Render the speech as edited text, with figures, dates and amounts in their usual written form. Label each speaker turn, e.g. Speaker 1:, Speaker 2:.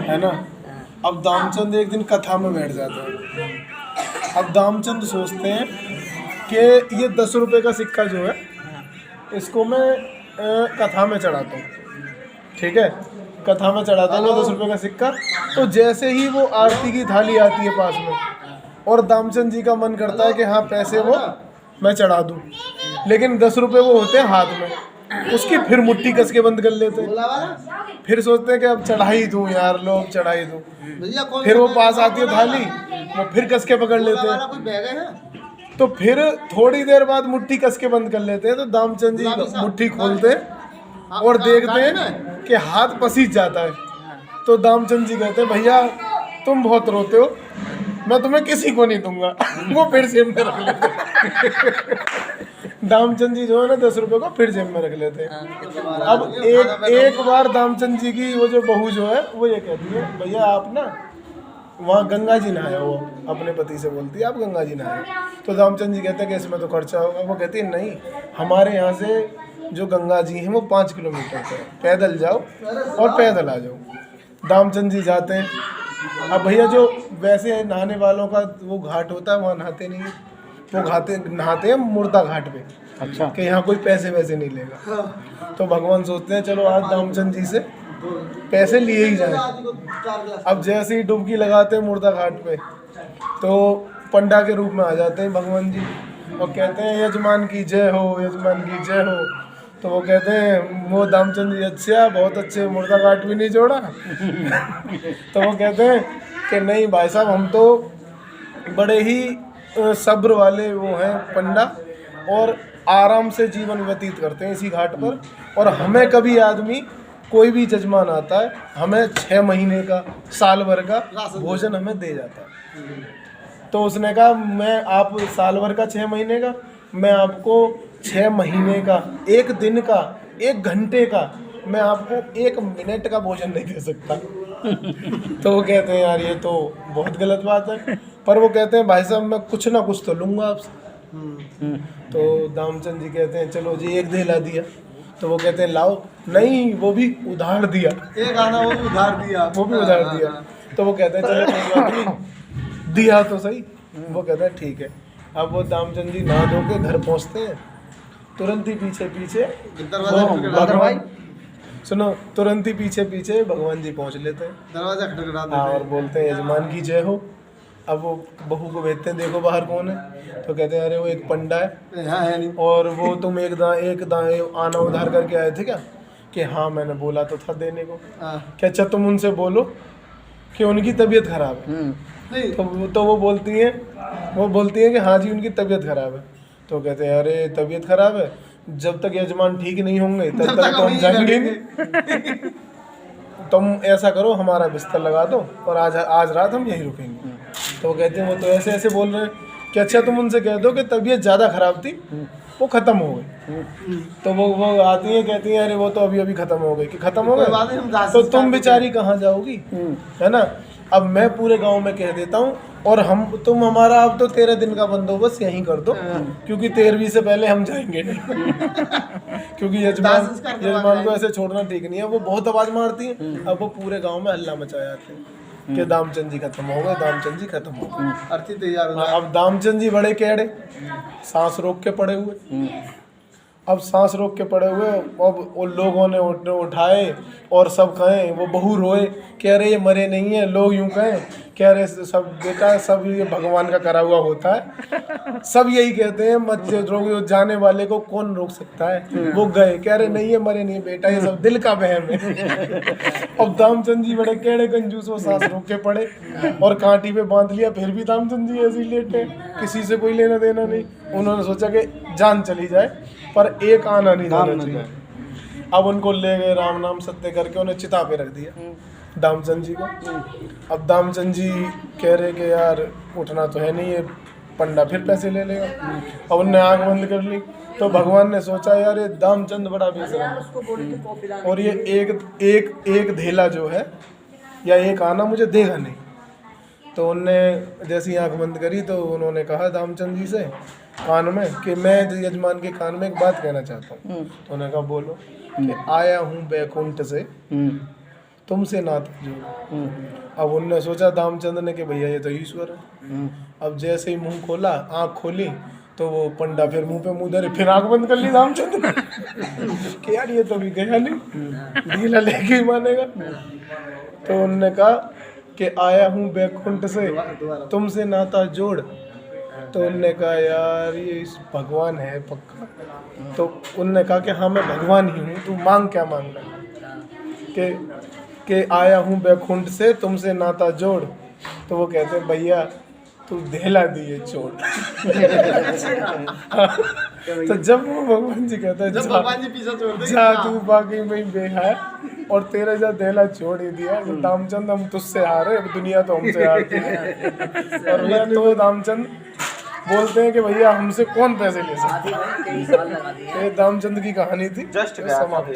Speaker 1: है ना। अब दामचंद एक दिन कथा में बैठ जाता है। अब दामचंद सोचते हैं कि ये 10 रुपए का सिक्का जो है इसको मैं कथा में चढ़ाता हूँ, ठीक है, कथा में चढ़ाता हूँ 10 रुपए का सिक्का। तो जैसे ही वो आरती की थाली आती है पास में और दामचंद जी का मन करता है कि हाँ पैसे वो मैं चढ़ा दूँ, लेकिन 10 रुपए वो होते हैं हाथ में, उसकी फिर मुट्ठी कस के बंद कर लेते हैं। फिर सोचते हैं कि अब चढ़ा ही दूँ यार, लो अब चढ़ा ही दूँ। फिर वो पास आती है थाली, वो फिर कस के पकड़ लेते हैं। तो फिर थोड़ी देर बाद मुट्ठी कस के बंद कर लेते हैं। तो दामचंद जी मुट्ठी खोलते हैं और देखते हैं कि हाथ पसीज जाता है। तो दामचंद जी कहते हैं भैया तुम बहुत रोते हो, मैं तुम्हें किसी को नहीं दूंगा। वो फिर जेब में रख लेते हैं। दामचंद जी जो है ना 10 रुपए को फिर जेब में रख लेते हैं। अब एक बार दामचंद जी की वो जो बहू जो है वो ये कहती है भैया आप ना वहाँ गंगा जी नहाया, वो अपने पति से बोलती है आप गंगा जी नहाए। तो दामचंद जी कहते हैं कि इसमें तो खर्चा होगा। वो कहती है नहीं, हमारे यहाँ से जो गंगा जी हैं वो 5 किलोमीटर है, पैदल जाओ और पैदल आ जाओ। दामचंद जी जाते हैं। अब भैया जो वैसे नहाने वालों का वो घाट होता है वहाँ नहाते नहीं है, वो नहाते हैं मुर्दा घाट पे। अच्छा, कि यहाँ कोई पैसे वैसे नहीं लेगा। तो भगवान सोचते हैं चलो आज दामचंद जी से पैसे लिए ही जाए। अब जैसे ही डुबकी लगाते हैं मुर्दा घाट पे तो पंडा के रूप में आ जाते हैं भगवान जी और कहते हैं यजमान की जय हो, यजमान की जय हो। तो वो कहते हैं वो दामचंद जी अच्छा बहुत अच्छे, मुर्दा घाट भी नहीं जोड़ा। तो वो कहते हैं कि नहीं भाई साहब हम तो बड़े ही सब्र वाले वो हैं पंडा और आराम से जीवन व्यतीत करते हैं इसी घाट पर। और हमें कभी आदमी कोई भी जजमान आता है हमें 6 महीने का साल भर का भोजन हमें दे जाता है। तो उसने कहा मैं आप साल भर का 6 महीने का, मैं आपको 6 महीने का, 1 दिन का, 1 घंटे का, मैं आपको 1 मिनट का भोजन नहीं दे सकता। तो वो कहते हैं यार ये तो बहुत गलत बात है। पर वो कहते हैं भाई साहब मैं कुछ ना कुछ तो लूँगा आपसे। तो दामचंद जी कहते हैं चलो जी 1 धेला दिया। तो वो कहते हैं लाओ, नहीं वो भी उधार दिया, एक आना वो भी उधार दिया, वो भी उधार दिया। तो वो कहते हैं चलो कोई बात नहीं, दिया तो सही। वो कहते हैं ठीक है। अब वो दामचंद जी नहा धो के घर पहुंचते हैं, तुरंत ही पीछे पीछे भगवान सुनो तुरंत ही पीछे पीछे भगवान जी पहुंच लेते हैं, दरवाजा खटखटाते हैं और बोलते हैं यजमान की जय हो। अब वो बहू को भेजते हैं देखो बाहर कौन है। तो कहते हैं अरे वो एक पंडा है नहीं। और वो तुम एक दाएं आना उधार करके आए थे क्या? कि हाँ मैंने बोला तो था देने को। कि अच्छा तुम उनसे बोलो कि उनकी तबीयत खराब है। तो वो बोलती हैं कि हाँ जी उनकी तबीयत खराब है। तो कहते हैं अरे तबीयत खराब है, जब तक यजमान ठीक नहीं होंगे तब तक तो हम जाएंगे नहीं। तुम ऐसा करो हमारा बिस्तर लगा दो और आज रात हम यहीं रुकेंगे। तो वो कहते हैं वो तो ऐसे ऐसे बोल रहे हैं कि अच्छा तुम उनसे कह दो कि तबीयत ज़्यादा ख़राब थी वो ख़त्म हो गई। तो वो आती हैं कहती हैं अरे वो तो अभी ख़त्म हो गई। कि ख़त्म हो गई तो तुम बेचारी कहाँ जाओगी, है ना। अब मैं पूरे गांव में कह देता हूँ और तुम हमारा अब तो 13 दिन का बंदोबस्त यहीं कर दो, क्योंकि 13वीं से पहले हम जाएंगे नहीं। क्योंकि यजमान को ऐसे छोड़ना ठीक नहीं है। वो बहुत आवाज़ मारती हैं। अब वो पूरे गांव में हल्ला मचा जाते हैं कि दामचंद जी खत्म हो गए, दामचंद जी खत्म हो गए। अर्थी तैयार हो। अब दामचंद जी बड़े कैड़े, सांस रोक के पड़े हुए। अब सांस रोक के पड़े हुए। अब उन लोगों ने उठाए और सब कहें, वो बहू रोए कि अरे ये मरे नहीं है। लोग यूं कहें कि अरे सब बेटा सब ये भगवान का करा हुआ होता है। सब यही कहते हैं मत रोक, जाने वाले को कौन रोक सकता है। वो गए कह रहे नहीं है मरे नहीं बेटा, ये सब दिल का वहम है। अब दामचंद जी बड़े केड़े कंजूस, वो सांस रोक के पड़े और कांटी पे बांध लिया। फिर भी दामचंद जी ऐसे ही लेटे, किसी से कोई लेना देना नहीं। उन्होंने सोचा कि जान चली जाए पर एक आना नहीं जाना चाहिए। अब उनको ले गए, राम नाम सत्य करके उन्हें चिता पे रख दिया दामचंद जी को। अब दामचंद जी कह रहे कि यार उठना तो है नहीं, ये पंडा फिर पैसे ले लेगा। अब उनने आंख बंद कर ली। तो भगवान ने सोचा यार ये दामचंद बड़ा बेशरम है और ये एक धेला जो है या एक आना मुझे देगा नहीं। तो उनने जैसी आंख बंद करी तो उन्होंने कहा दामचंद जी से कान में कि मैं यजमान के कान में एक बात कहना चाहता हूँ। तो उन्होंने कहा बोलो। कि आया हूँ बैकुंठ से तुमसे नाता जोड़। अब उनने सोचा दामचंद ने कि भैया ये तो ईश्वर है। अब जैसे ही मुंह खोला, आंख खोली, तो वो पंडा फिर मुंह पे मुंह धरे, फिर आंख बंद कर ली दामचंद ने कि यार ये तो अभी गया नहीं, ढीला लेके ही मानेगा। तो उनने कहा कि आया हूँ बैकुंठ से तुमसे नाता जोड़। तो उनने कहा यार ये इस भगवान है पक्का। तो उनने कहा कि हाँ मैं भगवान ही हूँ, तू मांग क्या मांग रहा है? कि आया हूँ बैकुंठ से तुमसे नाता जोड़। तो वो कहते हैं भैया तू धेला दिए छोड़। तो जब वो भगवान जी कहते हैं
Speaker 2: भगवान जी पीछे छोड़ दे,
Speaker 1: जा तू बाकी में बेहाय और तेरा जा धेला छोड़ ही दिया, तो दामचंद हम तुझसे हारे, अब दुनिया तो हमसे हारती है। और भैया तो दामचंद बोलते हैं कि भैया हमसे कौन पैसे ले सकता है। ये दामचंद की कहानी थी,
Speaker 2: जस्ट
Speaker 1: समाप्त।